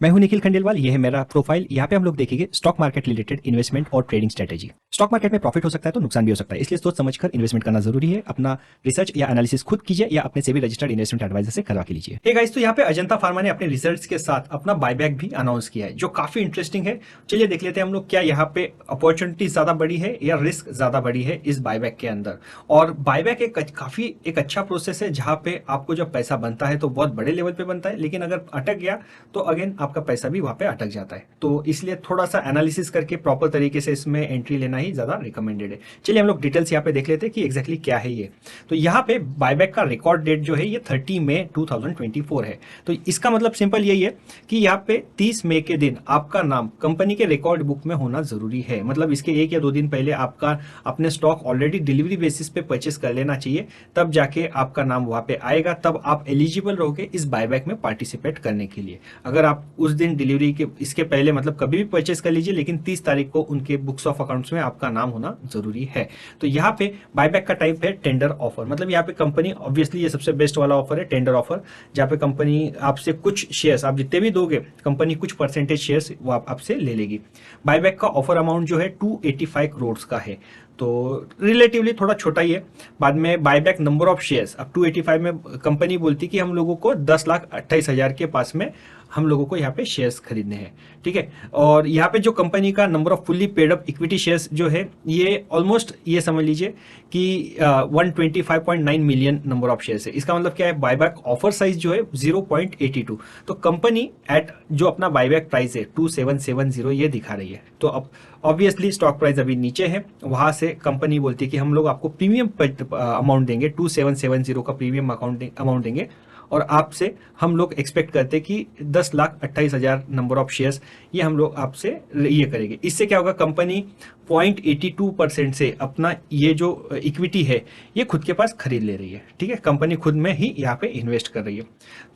मैं हूं निखिल खंडेलवाल। ये है मेरा प्रोफाइल। यहाँ पे हम लोग देखेंगे स्टॉक मार्केट रिलेटेड इन्वेस्टमेंट और ट्रेडिंग स्ट्रेटेजी। स्टॉक मार्केट में प्रॉफिट हो सकता है तो नुकसान भी हो सकता है, इसलिए सोच समझकर इन्वेस्टमेंट करना जरूरी है। अपना रिसर्च या एनालिसिस खुद कीजिए या अपने सेबी रजिस्टर्ड इन्वेस्टमेंट एडवाइजर से करवा के लीजिए। हे गाइस, तो यहाँ पे अजंता फार्मा ने अपने रिजल्ट्स के साथ अपना बायबैक भी अनाउंस किया है, जो काफी इंटरेस्टिंग है। चलिए देख लेते हैं हम लोग, क्या यहाँ पे अपॉर्चुनिटी ज्यादा बड़ी है या रिस्क ज्यादा बड़ी है इस बायबैक के अंदर। और बायबैक काफी एक अच्छा प्रोसेस है, जहां पे आपको जब पैसा बनता है तो बहुत बड़े लेवल पे बनता है, लेकिन अगर अटक गया तो अगेन आपका पैसा भी वहां पे अटक जाता है। तो इसलिए थोड़ा सा एनालिसिस करके प्रॉपर तरीके से इसमें एंट्री लेना ही ज्यादा रिकमेंडेड है। चलिए हम लोग डिटेल्स यहाँ पे देख लेते हैं कि एग्जैक्टली क्या है ये। तो यहाँ पे बायबैक का रिकॉर्ड डेट जो है ये 30 मई 2024 है। तो इसका मतलब सिंपल यही है कि यहाँ पे 30 मई के दिन आपका नाम कंपनी के रिकॉर्ड बुक में होना जरूरी है। मतलब इसके 1 या 2 दिन पहले आपका अपने स्टॉक ऑलरेडी डिलीवरी बेसिस पे परचेस कर लेना चाहिए, तब जाके आपका नाम वहां पे आएगा, तब आप एलिजिबल रहोगे इस बायबैक में पार्टिसिपेट करने के लिए। अगर आप उस दिन डिलीवरी के इसके पहले मतलब कभी भी परचेस कर लीजिए, लेकिन 30 तारीख को उनके बुक्स ऑफ अकाउंट्स में आपका नाम होना जरूरी है। तो यहाँ पे बायबैक का टाइप है टेंडर ऑफर। मतलब यहाँ पे कंपनी, ऑब्वियसली ये सबसे बेस्ट वाला ऑफर है टेंडर ऑफर, जहाँ पे कंपनी आपसे कुछ शेयर्स, आप जितने भी दोगे कंपनी कुछ परसेंटेज शेयर्स वो आपसे ले लेगी। बायबैक का ऑफर अमाउंट जो है 285 करोड़ का है, तो रिलेटिवली थोड़ा छोटा ही है। बाद में बायबैक नंबर ऑफ शेयर्स, अब 285 में कंपनी बोलती कि हम लोगों को 10,28,000 के पास में हम लोगों को यहाँ पे शेयर्स खरीदने हैं, ठीक है। और यहाँ पे जो कंपनी का number off fully paid up equity shares जो है ये ऑलमोस्ट, ये समझ लीजिए कि 125.9 मिलियन नंबर ऑफ शेयर्स है। इसका मतलब क्या है, बायबैक ऑफर साइज जो है 0.82। तो कंपनी एट जो अपना बायबैक प्राइस है 2770 ये दिखा रही है। तो अब ऑब्वियसली स्टॉक प्राइस अभी नीचे है, वहां से कंपनी बोलती है कि हम लोग आपको प्रीमियम अमाउंट देंगे, 2770 का प्रीमियम अमाउंट देंगे, और आपसे हम लोग एक्सपेक्ट करते हैं कि 10,28,000 नंबर ऑफ शेयर्स ये हम लोग आपसे ये करेंगे। इससे क्या होगा, कंपनी 0.82% से अपना ये जो इक्विटी है ये खुद के पास खरीद ले रही है, ठीक है। कंपनी खुद में ही यहाँ पे इन्वेस्ट कर रही है।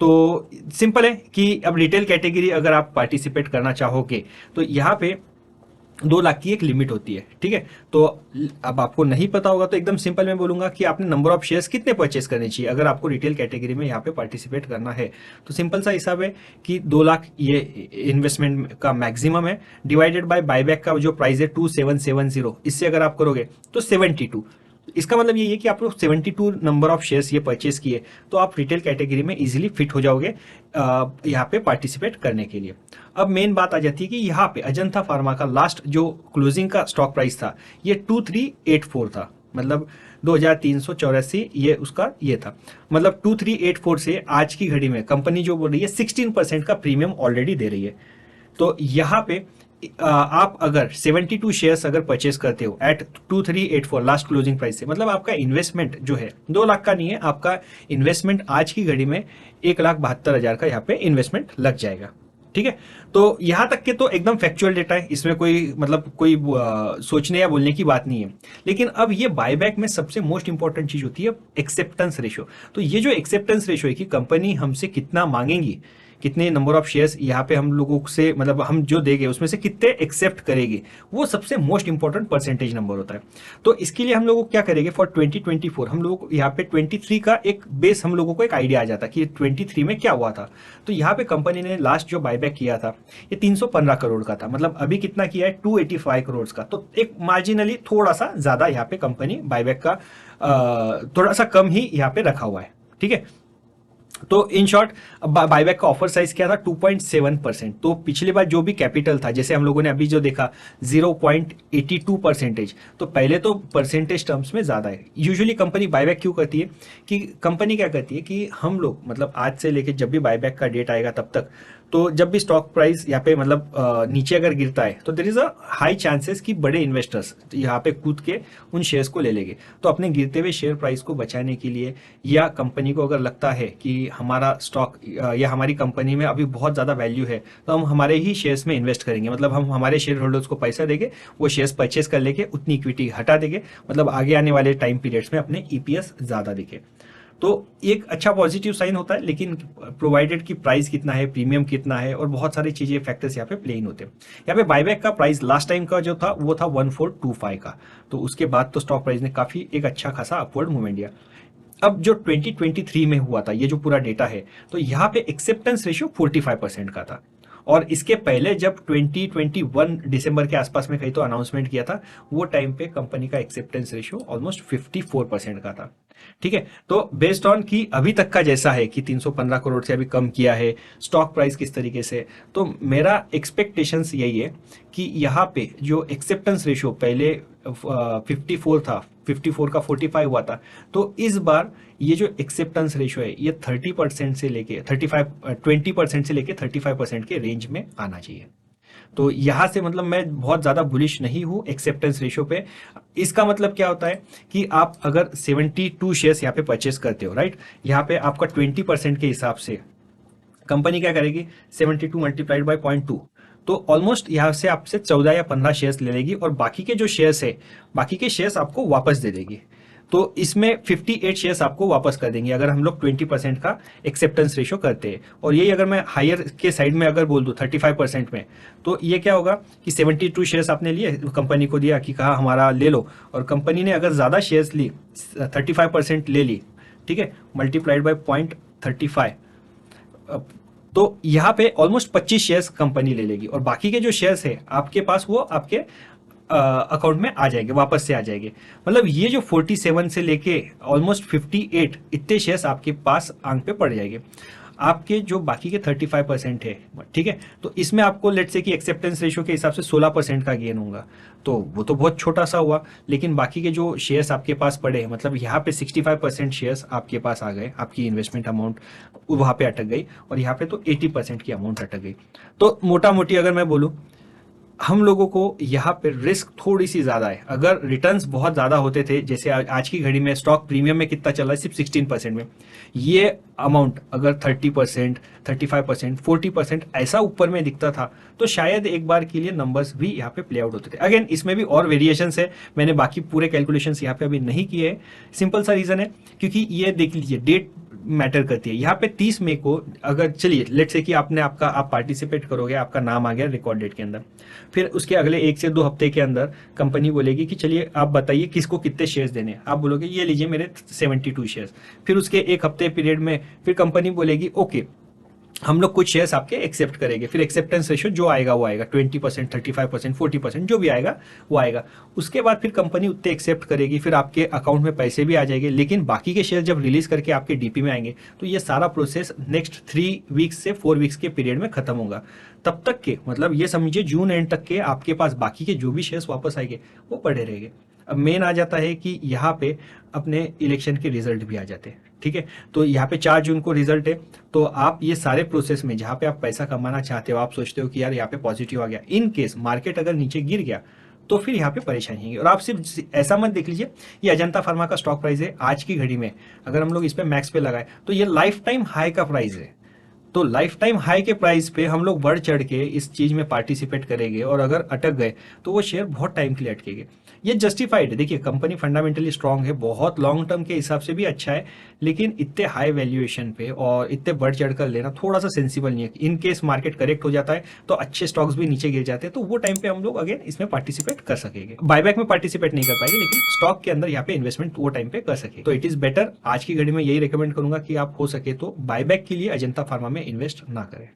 तो सिंपल है कि अब रिटेल कैटेगरी अगर आप पार्टिसिपेट करना चाहोगे तो यहाँ पे 2 लाख की एक लिमिट होती है, ठीक है। तो अब आपको नहीं पता होगा तो एकदम सिंपल मैं बोलूंगा कि आपने नंबर ऑफ शेयर्स कितने परचेस करने चाहिए अगर आपको रिटेल कैटेगरी में यहाँ पे पार्टिसिपेट करना है। तो सिंपल सा हिसाब है कि 2 लाख ये इन्वेस्टमेंट का मैक्सिमम है, डिवाइडेड बाय बायबैक का जो प्राइस है 2770, इससे अगर आप करोगे तो 72। इसका मतलब ये है कि आप लोग 72 नंबर ऑफ शेयर्स ये परचेस किए तो आप रिटेल कैटेगरी में इजीली फिट हो जाओगे यहाँ पे पार्टिसिपेट करने के लिए। अब मेन बात आ जाती है कि यहाँ पे अजंता फार्मा का लास्ट जो क्लोजिंग का स्टॉक प्राइस था ये 2384 था, मतलब 2384 ये उसका ये था। मतलब 2384 से आज की घड़ी में कंपनी जो बोल रही है 16% का प्रीमियम ऑलरेडी दे रही है। तो यहाँ पे आप अगर 72 शेयर्स अगर परचेस करते हो एट 2384 लास्ट क्लोजिंग प्राइस से, मतलब आपका इन्वेस्टमेंट जो है 2 लाख का नहीं है, आपका इन्वेस्टमेंट आज की घड़ी में 1,72,000 का यहाँ पे इन्वेस्टमेंट लग जाएगा, ठीक है। तो यहां तक के तो एकदम फैक्चुअल डेटा है, इसमें कोई मतलब कोई सोचने या बोलने की बात नहीं है। लेकिन अब ये बायबैक में सबसे मोस्ट इंपॉर्टेंट चीज होती है एक्सेप्टेंस रेशो। तो ये जो एक्सेप्टेंस रेशो है कि कंपनी हमसे कितना मांगेंगी, कितने नंबर ऑफ शेयर्स यहाँ पे हम लोगों से, मतलब हम जो देंगे उसमें से कितने एक्सेप्ट करेगी, वो सबसे मोस्ट इंपॉर्टेंट परसेंटेज नंबर होता है। तो इसके लिए हम लोग क्या करेंगे, फॉर 2024 हम लोग यहाँ पे 23 का एक बेस हम लोगों को एक आइडिया आ जाता कि 23 में क्या हुआ था। तो यहाँ पे कंपनी ने लास्ट जो बायबैक किया था ये 315 करोड़ का था, मतलब अभी कितना किया है 285 करोड़ का। तो एक मार्जिनली थोड़ा सा ज्यादा यहाँ पे कंपनी बायबैक का थोड़ा सा कम ही यहाँ पे रखा हुआ है, ठीक है। तो इन शॉर्ट बायबैक का ऑफर साइज क्या था, 2.7%। तो पिछली बार जो भी कैपिटल था, जैसे हम लोगों ने अभी जो देखा 0.82%, तो पहले तो परसेंटेज टर्म्स में ज्यादा है। यूजुअली कंपनी बायबैक क्यों करती है कि कंपनी क्या करती है कि हम लोग मतलब आज से लेके जब भी बायबैक का डेट आएगा तब तक, तो जब भी स्टॉक प्राइस यहाँ पे मतलब नीचे अगर गिरता है तो there is a high chances कि बड़े इन्वेस्टर्स यहाँ पे कूद के उन शेयर्स को ले लेंगे। तो अपने गिरते हुए शेयर प्राइस को बचाने के लिए, या कंपनी को अगर लगता है कि हमारा स्टॉक या हमारी कंपनी में अभी बहुत ज्यादा वैल्यू है तो हम हमारे ही शेयर्स में इन्वेस्ट करेंगे, मतलब हम हमारे शेयर होल्डर्स को पैसा देंगे, वो शेयर्स परचेस कर लेके उतनी इक्विटी हटा देंगे, मतलब आगे आने वाले टाइम पीरियड्स में अपने ईपीएस ज्यादा दिखे। तो एक अच्छा पॉजिटिव साइन होता है, लेकिन प्रोवाइडेड की प्राइस कितना है, प्रीमियम कितना है, और बहुत सारी चीजें फैक्टर्स यहाँ पे प्ले इन होते हैं। यहाँ पे बायबैक का प्राइस लास्ट टाइम का जो था वो था 1425 का, तो उसके बाद तो स्टॉक प्राइस ने काफी एक अच्छा खासा अपवर्ड मूवमेंट दिया। अब जो 2023 में हुआ था ये जो पूरा डेटा है, तो यहाँ पे एक्सेप्टेंस रेशियो 45% का था, और इसके पहले जब 2021 दिसंबर के आसपास में कहीं तो अनाउंसमेंट किया था, वो टाइम पे कंपनी का एक्सेप्टेंस रेशियो ऑलमोस्ट 54% का था। ठीक है, तो बेस्ड ऑन कि अभी तक का जैसा है कि 315 करोड़ से अभी कम किया है, स्टॉक प्राइस किस तरीके से, तो मेरा एक्सपेक्टेशंस यही है कि यहाँ पे जो एक्सेप्टेंस रेशियो पहले 54 था, 54 का 45 हुआ था, तो इस बार ये जो एक्सेप्टेंस रेशियो है ये 30% से लेके 20% से लेके 35% के रेंज में आना चाहिए। तो यहां से मतलब मैं बहुत ज्यादा बुलिश नहीं हूं एक्सेप्टेंस रेशियो पे। इसका मतलब क्या होता है कि आप अगर 72 शेयर्स यहाँ पे परचेस करते हो, राइट, यहाँ पे आपका 20% के हिसाब से कंपनी क्या करेगी, 72 मल्टीप्लाइड बाय 0.2, तो ऑलमोस्ट यहाँ से आपसे 14 या 15 शेयर्स ले लेगी और बाकी के जो शेयर्स है, बाकी के शेयर्स आपको वापस दे देगी। तो इसमें 58 शेयर्स आपको वापस कर देंगे अगर हम लोग 20% का एक्सेप्टेंस रेशियो करते हैं। और यही अगर मैं हायर के साइड में अगर बोल दूं 35% में, तो ये क्या होगा कि 72 शेयर्स आपने लिए, कंपनी को दिया कि कहा हमारा ले लो, और कंपनी ने अगर ज़्यादा शेयर्स ली, 35% ले ली, ठीक है, मल्टीप्लाइड बाय 0.35, तो यहाँ पे ऑलमोस्ट 25 शेयर्स कंपनी ले लेगी और बाकी के जो शेयर्स है आपके पास वो आपके अकाउंट में आ जाएंगे, वापस से आ जाएंगे। मतलब ये जो 47 से लेके ऑलमोस्ट 58 इतने शेयर्स आपके पास आंख पे पड़ जाएंगे। आपके जो बाकी के 35% है, ठीक है, तो इसमें आपको लेट्स से कि एक्सेप्टेंस रेशियो के हिसाब से 16% का गेन होगा, तो वो तो बहुत छोटा सा हुआ। लेकिन बाकी के जो शेयर्स आपके पास पड़े, मतलब यहाँ पे 65% शेयर्स आपके पास आ गए, आपकी इन्वेस्टमेंट अमाउंट वहाँ पे अटक गई, और यहाँ पे तो 80% की अमाउंट अटक गई। तो मोटा मोटी अगर मैं बोलूँ, हम लोगों को यहाँ पे रिस्क थोड़ी सी ज्यादा है। अगर रिटर्न्स बहुत ज्यादा होते थे, जैसे आज की घड़ी में स्टॉक प्रीमियम में कितना चल रहा है, सिर्फ 16% में, ये अमाउंट अगर 30%, 35%, 40% ऐसा ऊपर में दिखता था, तो शायद एक बार के लिए नंबर्स भी यहाँ पे प्ले आउट होते थे। अगेन इसमें भी और वेरिएशंस है, मैंने बाकी पूरे कैलकुलेशंस यहाँ पे अभी नहीं किए हैं। सिंपल सा रीजन है क्योंकि ये देख लीजिए, डेट मैटर करती है। यहाँ पे 30 मई को अगर चलिए लेट्स से कि आप पार्टिसिपेट करोगे, आपका नाम आ गया रिकॉर्ड डेट के अंदर, फिर उसके अगले 1 से 2 हफ्ते के अंदर कंपनी बोलेगी कि चलिए आप बताइए किसको कितने शेयर्स देने हैं। आप बोलोगे ये लीजिए मेरे 72 शेयर्स। फिर उसके 1 हफ्ते पीरियड में फिर कंपनी बोलेगी ओके, हम लोग कुछ शेयर्स आपके एक्सेप्ट करेंगे। फिर एक्सेप्टेंस रेशियो जो आएगा वो आएगा, 20%, 35%, 40% जो भी आएगा वो आएगा। उसके बाद फिर कंपनी उतने एक्सेप्ट करेगी, फिर आपके अकाउंट में पैसे भी आ जाएंगे। लेकिन बाकी के शेयर जब रिलीज करके आपके डीपी में आएंगे, तो ये सारा प्रोसेस नेक्स्ट 3 वीक्स से 4 वीक्स के पीरियड में खत्म होगा। तब तक के मतलब ये समझिए जून एंड तक के आपके पास बाकी के जो भी शेयर्स वापस आएंगे वो पड़े रहेंगे। अब मेन आ जाता है कि यहाँ पे अपने इलेक्शन के रिजल्ट भी आ जाते हैं, ठीक है। तो यहाँ पे 4 जून को रिजल्ट है, तो आप ये सारे प्रोसेस में जहाँ पे आप पैसा कमाना चाहते हो, आप सोचते हो कि यार यहाँ पे पॉजिटिव आ गया, इन केस मार्केट अगर नीचे गिर गया तो फिर यहाँ पे परेशानी है। और आप सिर्फ ऐसा मत देख लीजिए, ये अजंता फार्मा का स्टॉक प्राइस है आज की घड़ी में, अगर हम लोग इस पे मैक्स पे लगाए तो ये लाइफ टाइम हाई का प्राइस है। तो लाइफ टाइम हाई के प्राइस पे हम लोग बढ़ चढ़ के इस चीज में पार्टिसिपेट करेंगे, और अगर अटक गए तो वो शेयर बहुत टाइम के लिए अटकेंगे। ये जस्टिफाइड है। देखिए कंपनी फंडामेंटली स्ट्रांग है, बहुत लॉन्ग टर्म के हिसाब से भी अच्छा है, लेकिन इतने हाई वैल्यूएशन पे और इतने बढ़ चढ़ कर लेना थोड़ा सा सेंसिबल नहीं है। इन केस मार्केट करेक्ट हो जाता है तो अच्छे स्टॉक्स भी नीचे गिर जाते हैं, तो वो टाइम पे हम लोग अगेन इसमें पार्टिसिपेट कर सकेंगे। बायबैक में पार्टिसिपेट नहीं कर पाएंगे, लेकिन स्टॉक के अंदर यहाँ पे इन्वेस्टमेंट वो टाइम पे कर सके। तो इट इज बेटर, आज की घड़ी में यही रिकमेंड करूंगा कि आप हो सके तो बायबैक के लिए अजंता फार्मा में इन्वेस्ट ना करें।